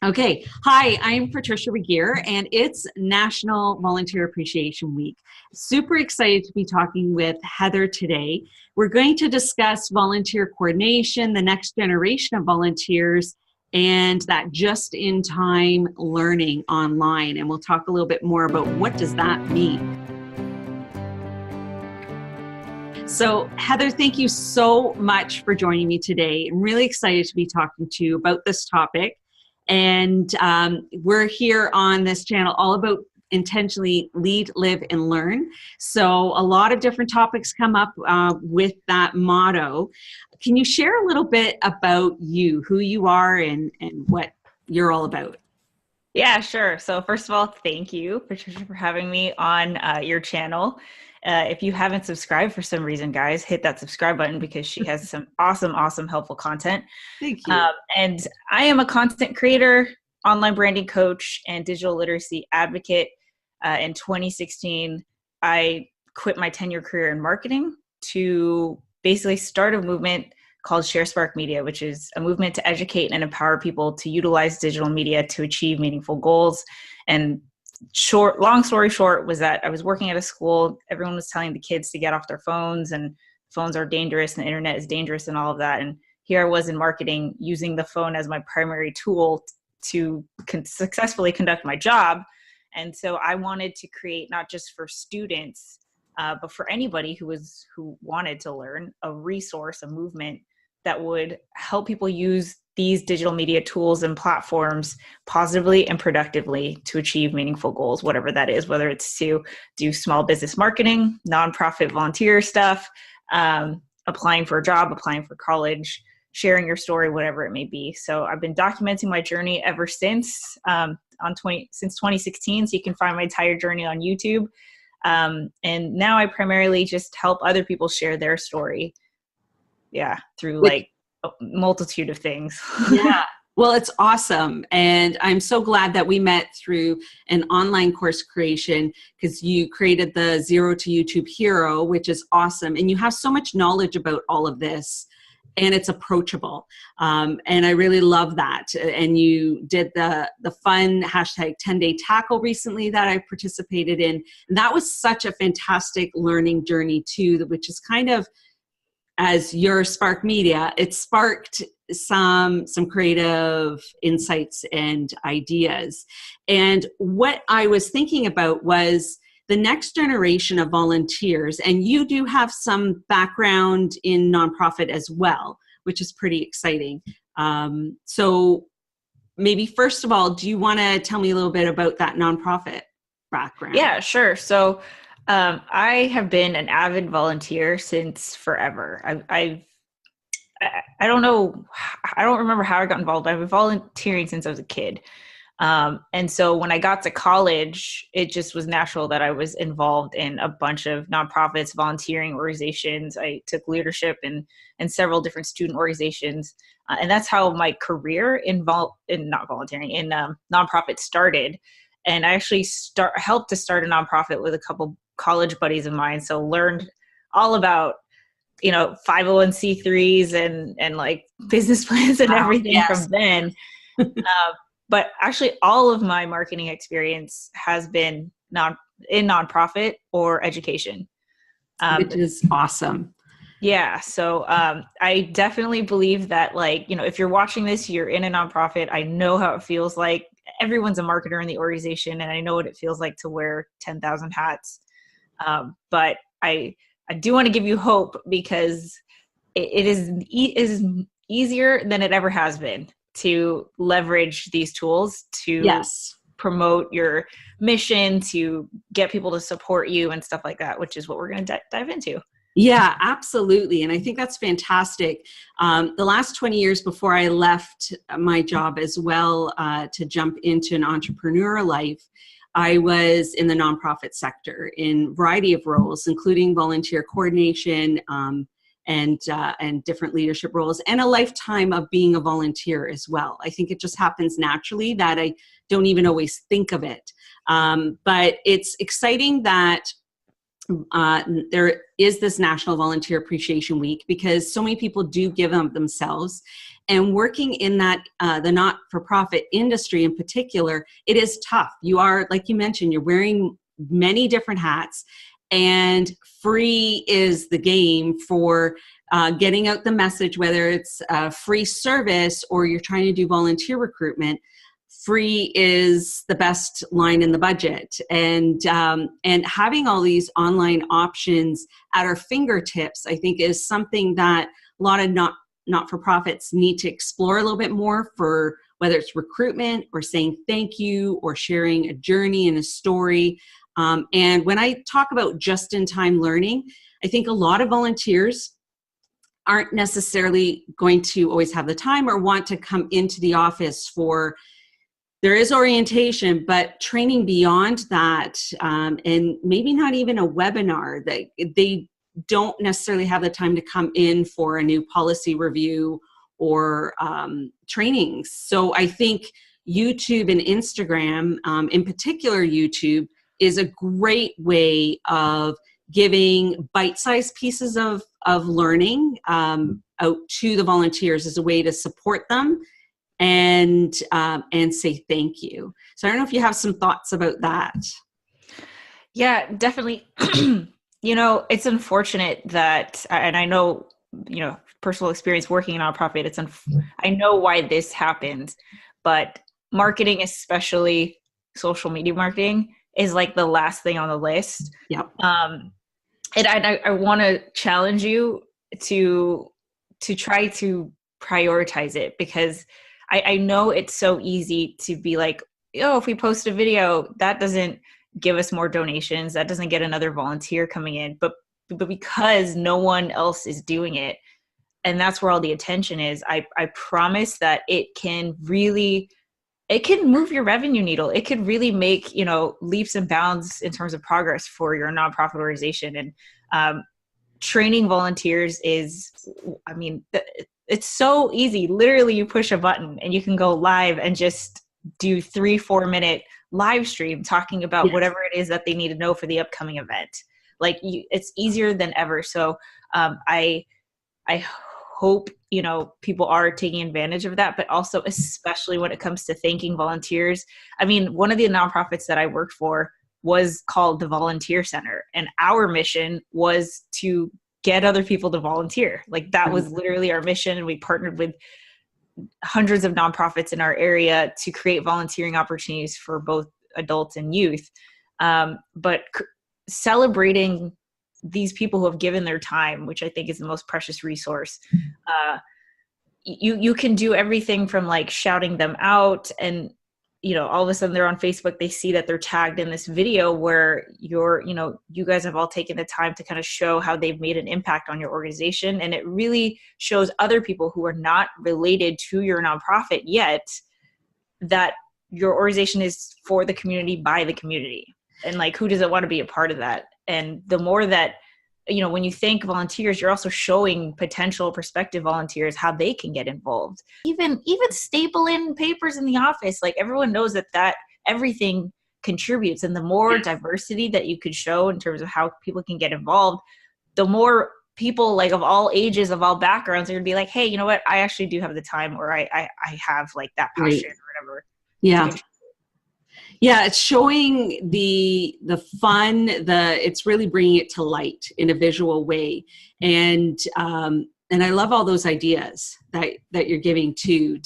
Okay. Hi, I'm Patricia Regier, and it's National Volunteer Appreciation Week. Super excited to be talking with Heather today. We're going to discuss volunteer coordination, the next generation of volunteers, and that just-in-time learning online. And we'll talk a little bit more about what does that mean. So Heather, thank you so much for joining me today. I'm really excited to be talking to you about this topic. And we're here on this channel all about intentionally lead, live, and learn. So a lot of different topics come up with that motto. Can you share a little bit about you, who you are and what you're all about? Yeah, sure. So first of all, thank you, Patricia, for having me on your channel. If you haven't subscribed for some reason, guys, hit that subscribe button because she has some awesome, helpful content. Thank you. And I am a content creator, online branding coach, and digital literacy advocate. In 2016, I quit my 10-year career in marketing to basically start a movement called Share Spark Media, which is a movement to educate and empower people to utilize digital media to achieve meaningful goals. And long story short was that I was working at a school. Everyone was telling the kids to get off their phones, and phones are dangerous and the internet is dangerous and all of that. And here I was in marketing using the phone as my primary tool to successfully conduct my job. And so I wanted to create, not just for students, but for anybody who wanted to learn, a resource, a movement that would help people use these digital media tools and platforms positively and productively to achieve meaningful goals, whatever that is, whether it's to do small business marketing, nonprofit volunteer stuff, applying for a job, applying for college, sharing your story, whatever it may be. So I've been documenting my journey ever since, since 2016. So you can find my entire journey on YouTube. And now I primarily just help other people share their story. Yeah, through like a multitude of things. Yeah. Well, it's awesome. And I'm so glad that we met through an online course creation, because you created the Zero to YouTube Hero, which is awesome. And you have so much knowledge about all of this, and it's approachable. And I really love that. And you did the fun hashtag 10-day tackle recently that I participated in. And that was such a fantastic learning journey too, which is kind of, as your Spark Media, it sparked some creative insights and ideas. And what I was thinking about was the next generation of volunteers, and you do have some background in nonprofit as well, which is pretty exciting. So maybe first of all, do you want to tell me a little bit about that nonprofit background? Yeah, sure. So I have been an avid volunteer since forever. I don't know, I don't remember how I got involved, but I've been volunteering since I was a kid. And so when I got to college, it just was natural that I was involved in a bunch of nonprofits, volunteering organizations. I took leadership in several different student organizations. And that's how my career in nonprofit started. And I actually helped to start a nonprofit with a couple college buddies of mine. So learned all about, 501c3s and like business plans and everything. Yes. From then. But actually all of my marketing experience has been in nonprofit or education. Which is awesome. Yeah. So I definitely believe that, if you're watching this, you're in a nonprofit. I know how it feels like. Everyone's a marketer in the organization, and I know what it feels like to wear 10,000 hats. But I do want to give you hope, because it is easier than it ever has been to leverage these tools to promote your mission, to get people to support you and stuff like that, which is what we're going to dive into. Yeah, absolutely. And I think that's fantastic. The last 20 years before I left my job as well to jump into an entrepreneurial life, I was in the nonprofit sector in a variety of roles, including volunteer coordination and different leadership roles, and a lifetime of being a volunteer as well. I think it just happens naturally that I don't even always think of it. But it's exciting that there is this National Volunteer Appreciation Week, because so many people do give them themselves. And working in that, the not-for-profit industry in particular, it is tough. You are, like you mentioned, you're wearing many different hats, and free is the game for getting out the message, whether it's a free service or you're trying to do volunteer recruitment. Free is the best line in the budget, and having all these online options at our fingertips, I think, is something that a lot of not-for-profits need to explore a little bit more, for whether it's recruitment or saying thank you or sharing a journey and a story. And when I talk about just-in-time learning, I think a lot of volunteers aren't necessarily going to always have the time or want to come into the office for, there is orientation, but training beyond that, and maybe not even a webinar, that they don't necessarily have the time to come in for a new policy review or trainings. So I think YouTube and Instagram, in particular YouTube, is a great way of giving bite-sized pieces of learning out to the volunteers as a way to support them and say thank you. So I don't know if you have some thoughts about that. Yeah, definitely. It's unfortunate that, and I know, personal experience working in a nonprofit, I know why this happens, but marketing, especially social media marketing, is like the last thing on the list. Yep. And I want to challenge you to try to prioritize it, because I know it's so easy to be like, oh, if we post a video, that doesn't give us more donations, that doesn't get another volunteer coming in, but because no one else is doing it, and that's where all the attention is, I promise that it can move your revenue needle. It could really make, leaps and bounds in terms of progress for your nonprofit organization. And training volunteers is, it's so easy. Literally, you push a button and you can go live and just do 3-4 minute live stream talking about whatever it is that they need to know for the upcoming event. It's easier than ever. So I hope, people are taking advantage of that, but also especially when it comes to thanking volunteers. One of the nonprofits that I worked for was called the Volunteer Center, and our mission was to get other people to volunteer. That was literally our mission. And we partnered with hundreds of nonprofits in our area to create volunteering opportunities for both adults and youth. But celebrating these people who have given their time, which I think is the most precious resource. You can do everything from shouting them out, and all of a sudden they're on Facebook, they see that they're tagged in this video where you guys have all taken the time to kind of show how they've made an impact on your organization. And it really shows other people who are not related to your nonprofit yet that your organization is for the community, by the community. And who doesn't want to be a part of that? And the more that, when you thank volunteers, you're also showing potential prospective volunteers how they can get involved. Even staple in papers in the office. Everyone knows that everything contributes. And the more diversity that you could show in terms of how people can get involved, the more people of all ages, of all backgrounds, are going to be like, hey, you know what? I actually do have the time, or I have that passion or whatever. Yeah. Yeah, it's showing the fun, it's really bringing it to light in a visual way. And I love all those ideas that you're giving to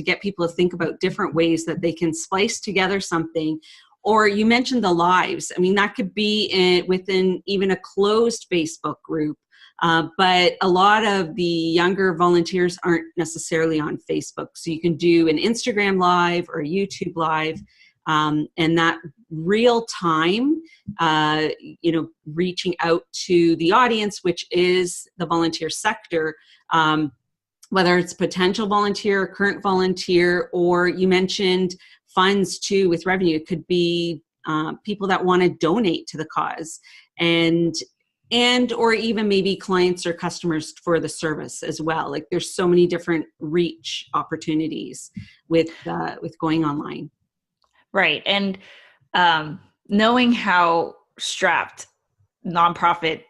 get people to think about different ways that they can splice together something. Or you mentioned the lives. That could be within even a closed Facebook group. But a lot of the younger volunteers aren't necessarily on Facebook. So you can do an Instagram Live or a YouTube Live. And that real time, reaching out to the audience, which is the volunteer sector, whether it's potential volunteer, current volunteer, or you mentioned funds too with revenue. It could be people that want to donate to the cause, and or even maybe clients or customers for the service as well. There's so many different reach opportunities with going online. Right. And knowing how strapped nonprofit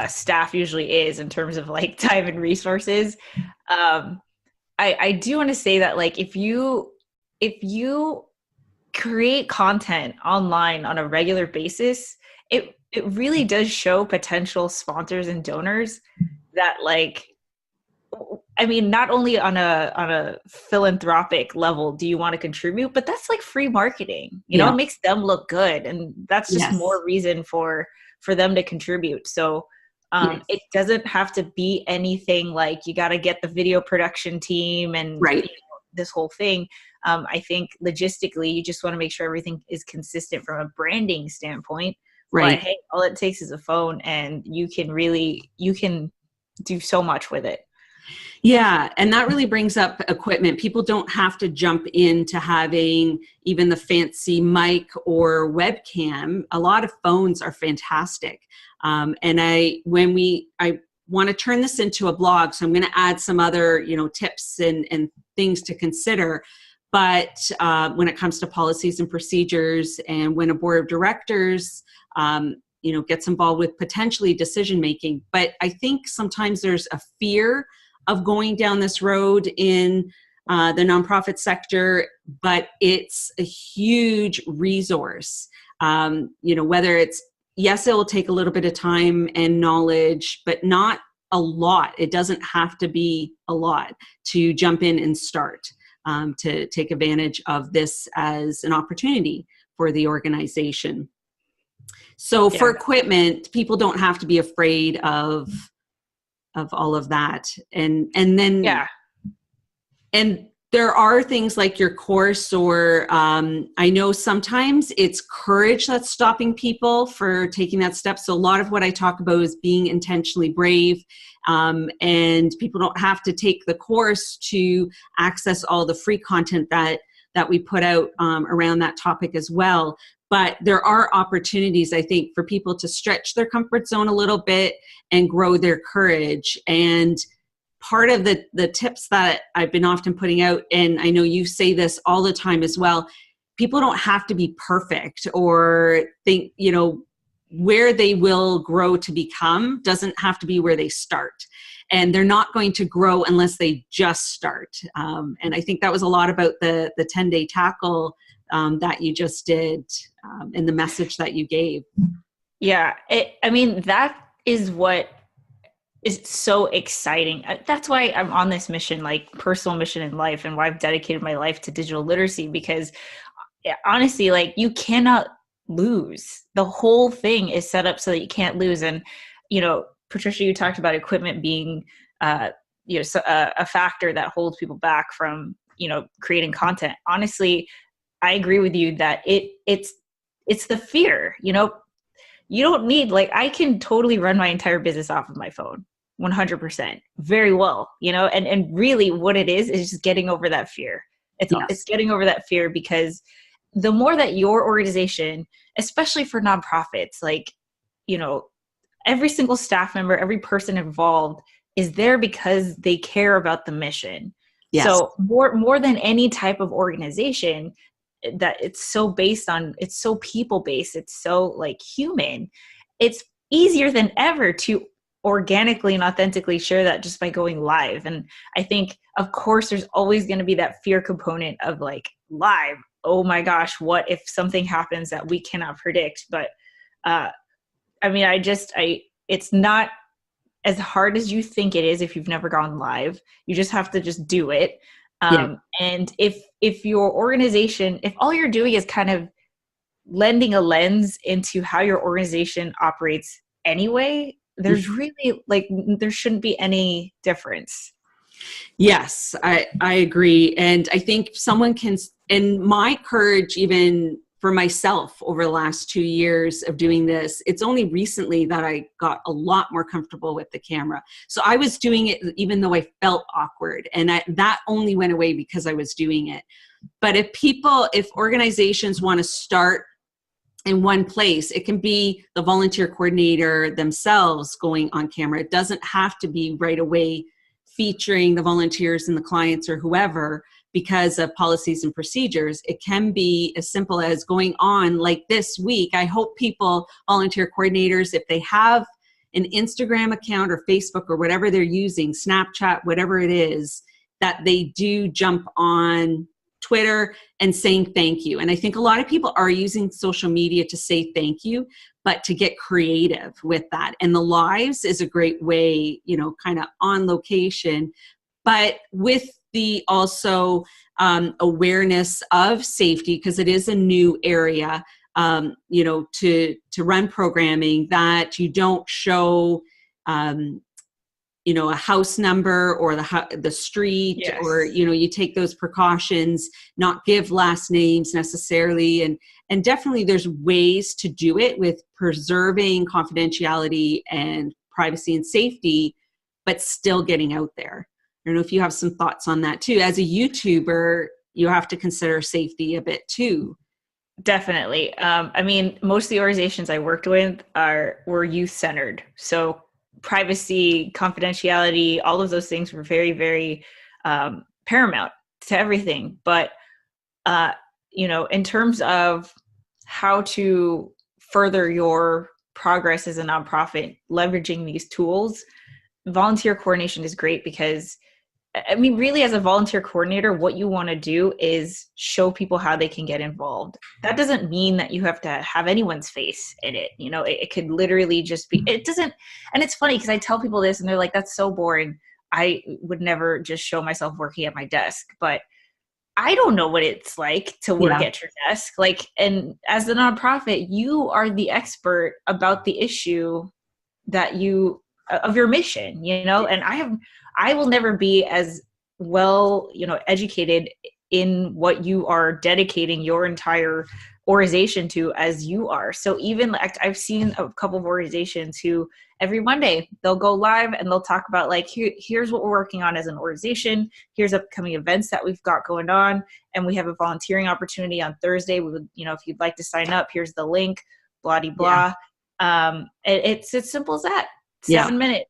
staff usually is in terms of time and resources, I do want to say that, like, if you create content online on a regular basis, it really does show potential sponsors and donors that, like, I mean, not only on a philanthropic level do you want to contribute, but that's like free marketing. You know, Yeah. it makes them look good, and that's just Yes. more reason for them to contribute. So Yes. it doesn't have to be anything like you got to get the video production team and Right. this whole thing. I think logistically, you just want to make sure everything is consistent from a branding standpoint. Right. But hey, all it takes is a phone, and you can do so much with it. Yeah, and that really brings up equipment. People don't have to jump into having even the fancy mic or webcam. A lot of phones are fantastic. And I want to turn this into a blog, so I'm going to add some other, tips and things to consider. But when it comes to policies and procedures, and when a board of directors, gets involved with potentially decision making, but I think sometimes there's a fear of going down this road in the nonprofit sector, but it's a huge resource. Whether it's, yes, it will take a little bit of time and knowledge, but not a lot. It doesn't have to be a lot to jump in and start, to take advantage of this as an opportunity for the organization. So for equipment, people don't have to be afraid of all of that. And then, and there are things like your course, or I know sometimes it's courage that's stopping people for taking that step. So a lot of what I talk about is being intentionally brave, and people don't have to take the course to access all the free content that we put out around that topic as well. But there are opportunities, I think, for people to stretch their comfort zone a little bit and grow their courage. And part of the tips that I've been often putting out, and I know you say this all the time as well, people don't have to be perfect or think, where they will grow to become doesn't have to be where they start. And they're not going to grow unless they just start. And I think that was a lot about the 10-day tackle that you just did, and the message that you gave. Yeah. That is what is so exciting. That's why I'm on this mission, like personal mission in life, and why I've dedicated my life to digital literacy, because honestly, like, you cannot lose. The whole thing is set up so that you can't lose. And, Patricia, you talked about equipment being, a factor that holds people back from, creating content. Honestly, I agree with you that it's the fear. You don't need, like, I can totally run my entire business off of my phone 100% very well, and really what it is just getting over that fear. It's getting over that fear, because the more that your organization, especially for nonprofits, like, every single staff member, every person involved is there because they care about the mission. Yes. So more than any type of organization, that it's so people based, it's so, like, human, it's easier than ever to organically and authentically share that just by going live. And I think, of course, there's always going to be that fear component of, like, live, oh my gosh, what if something happens that we cannot predict? But it's not as hard as you think it is if you've never gone live. You just have to just do it. And if your organization, if all you're doing is kind of lending a lens into how your organization operates anyway, there's really, like, there shouldn't be any difference. Yes, I agree. And I think someone can, and my courage, even for myself over the last 2 years of doing this, it's only recently that I got a lot more comfortable with the camera. So I was doing it even though I felt awkward, and that only went away because I was doing it. But if organizations want to start in one place, it can be the volunteer coordinator themselves going on camera. It doesn't have to be right away featuring the volunteers and the clients or whoever because of policies and procedures. It can be as simple as going on, like this week. I hope volunteer coordinators, if they have an Instagram account or Facebook or whatever they're using, Snapchat, whatever it is, that they do jump on Twitter and saying thank you. And I think a lot of people are using social media to say thank you, but to get creative with that. And the lives is a great way, you know, kind of on location, but with the also awareness of safety, because it is a new area, you know, to run programming, that you don't show, you know, a house number or the street, Yes. or, you know, you take those precautions, not give last names necessarily. And definitely there's ways to do it with preserving confidentiality and privacy and safety, but still getting out there. I don't know if you have some thoughts on that too. As a YouTuber, you have to consider safety a bit too. Definitely. I mean, most of the organizations I worked with were youth-centered. So privacy, confidentiality, all of those things were very, very paramount to everything. But, you know, in terms of how to further your progress as a nonprofit, leveraging these tools, volunteer coordination is great because, I mean, really, as a volunteer coordinator, what you want to do is show people how they can get involved. That doesn't mean that you have to have anyone's face in it. You know, it could literally just be, it doesn't, and it's funny because I tell people this and they're like, that's so boring. I would never just show myself working at my desk, but I don't know what it's like to work at your desk. Like, and as a nonprofit, you are the expert about the issue that of your mission, you know, and I will never be as well, you know, educated in what you are dedicating your entire organization to as you are. So even like I've seen a couple of organizations who every Monday they'll go live and they'll talk about like, here's what we're working on as an organization. Here's upcoming events that we've got going on. And we have a volunteering opportunity on Thursday. We would, you know, if you'd like to sign up, here's the link, blah, de, blah. It's as simple as that. 7 minutes.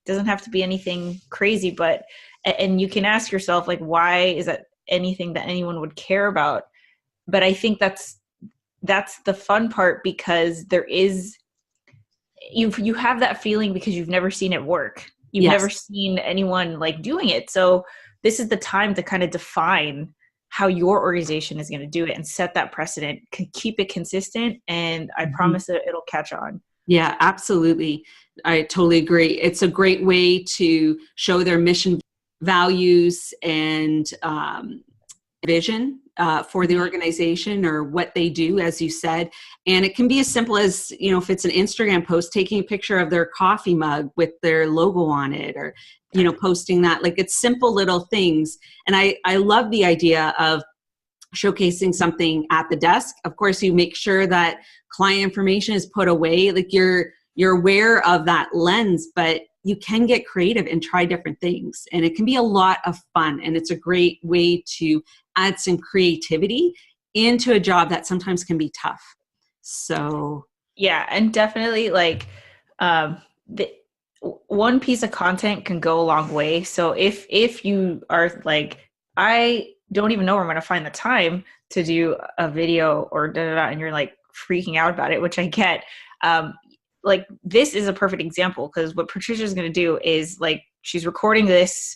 Doesn't have to be anything crazy, but, and you can ask yourself, like, why is that anything that anyone would care about? But I think that's the fun part, because there is, you have that feeling because you've never seen it work. You've never seen anyone like doing it. So this is the time to kind of define how your organization is going to do it and set that precedent, keep it consistent. And I promise that it'll catch on. Yeah, absolutely. I totally agree. It's a great way to show their mission, values, and vision for the organization or what they do, as you said. And it can be as simple as, you know, if it's an Instagram post, taking a picture of their coffee mug with their logo on it, or, you know, posting that. Like, it's simple little things. And I love the idea of showcasing something at the desk. Of course, you make sure that client information is put away. Like, you're aware of that lens, but you can get creative and try different things. And it can be a lot of fun. And it's a great way to add some creativity into a job that sometimes can be tough. So yeah, and definitely like one piece of content can go a long way. So if you are like, I don't even know where I'm going to find the time to do a video or and you're like freaking out about it, which I get. Like, this is a perfect example, because what Patricia is going to do is, like, she's recording this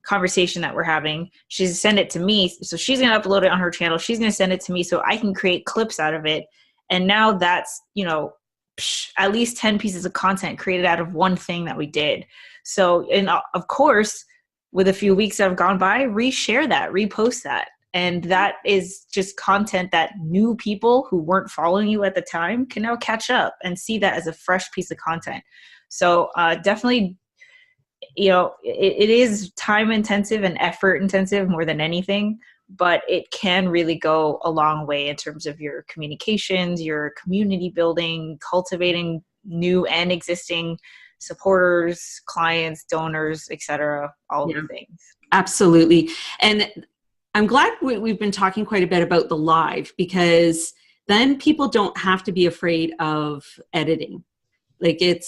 conversation that we're having. She's send it to me. So she's going to upload it on her channel. She's going to send it to me so I can create clips out of it. And now that's, you know, at least 10 pieces of content created out of one thing that we did. So, and of course, with a few weeks that have gone by, reshare that, repost that. And that is just content that new people who weren't following you at the time can now catch up and see that as a fresh piece of content. So definitely, you know, it is time intensive and effort intensive more than anything, but it can really go a long way in terms of your communications, your community building, cultivating new and existing supporters, clients, donors, etc., all of the things. Absolutely. And I'm glad we've been talking quite a bit about the live, because then people don't have to be afraid of editing. Like, it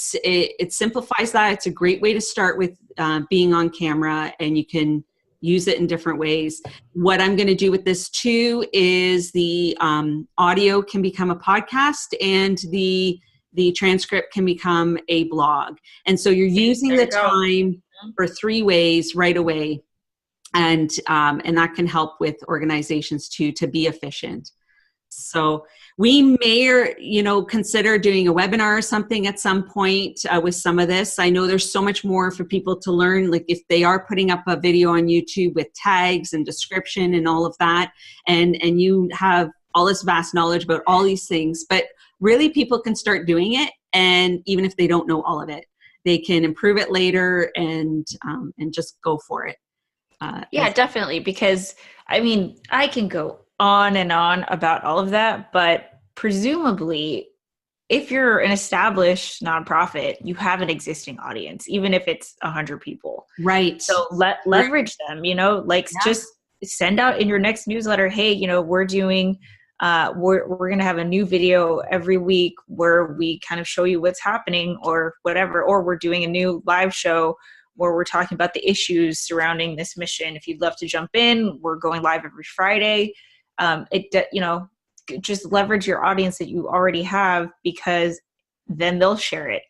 simplifies that. It's a great way to start with being on camera, and you can use it in different ways. What I'm going to do with this too is the audio can become a podcast, and the the transcript can become a blog. And so you're using the time for 3 ways right away. And that can help with organizations too, to be efficient. So we may, consider doing a webinar or something at some point with some of this. I know there's so much more for people to learn, like if they are putting up a video on YouTube with tags and description and all of that, and you have all this vast knowledge about all these things, but really people can start doing it, and even if they don't know all of it, they can improve it later and just go for it. Yeah, definitely, because I can go on and on about all of that, but presumably if you're an established nonprofit, you have an existing audience, even if it's 100 people. Right. So leverage them, just send out in your next newsletter, hey, we're doing, we're going to have a new video every week where we kind of show you what's happening or whatever, or we're doing a new live show where we're talking about the issues surrounding this mission. If you'd love to jump in, we're going live every Friday. Just leverage your audience that you already have, because then they'll share it,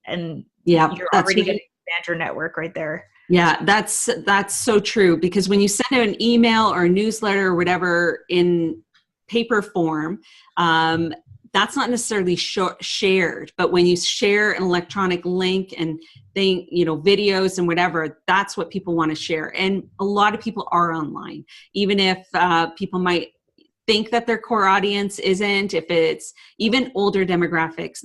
and you're already going to expand your network right there. Yeah, that's so true, because when you send out an email or a newsletter or whatever in paper form, that's not necessarily shared, but when you share an electronic link and videos and whatever, that's what people want to share. And a lot of people are online, even if people might think that their core audience isn't. If it's even older demographics,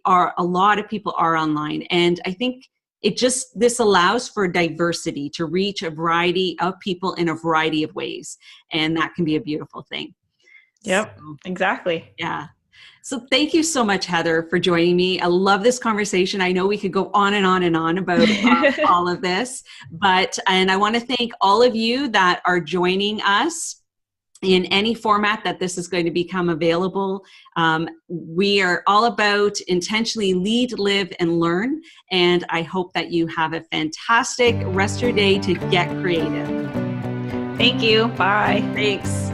a lot of people are online. And I think this allows for diversity to reach a variety of people in a variety of ways. And that can be a beautiful thing. Yep, exactly. Yeah. So thank you so much, Heather, for joining me. I love this conversation. I know we could go on and on and on about all of this, and I want to thank all of you that are joining us in any format that this is going to become available. We are all about intentionally lead, live, and learn. And I hope that you have a fantastic rest of your day to get creative. Thank you. Bye. Thanks.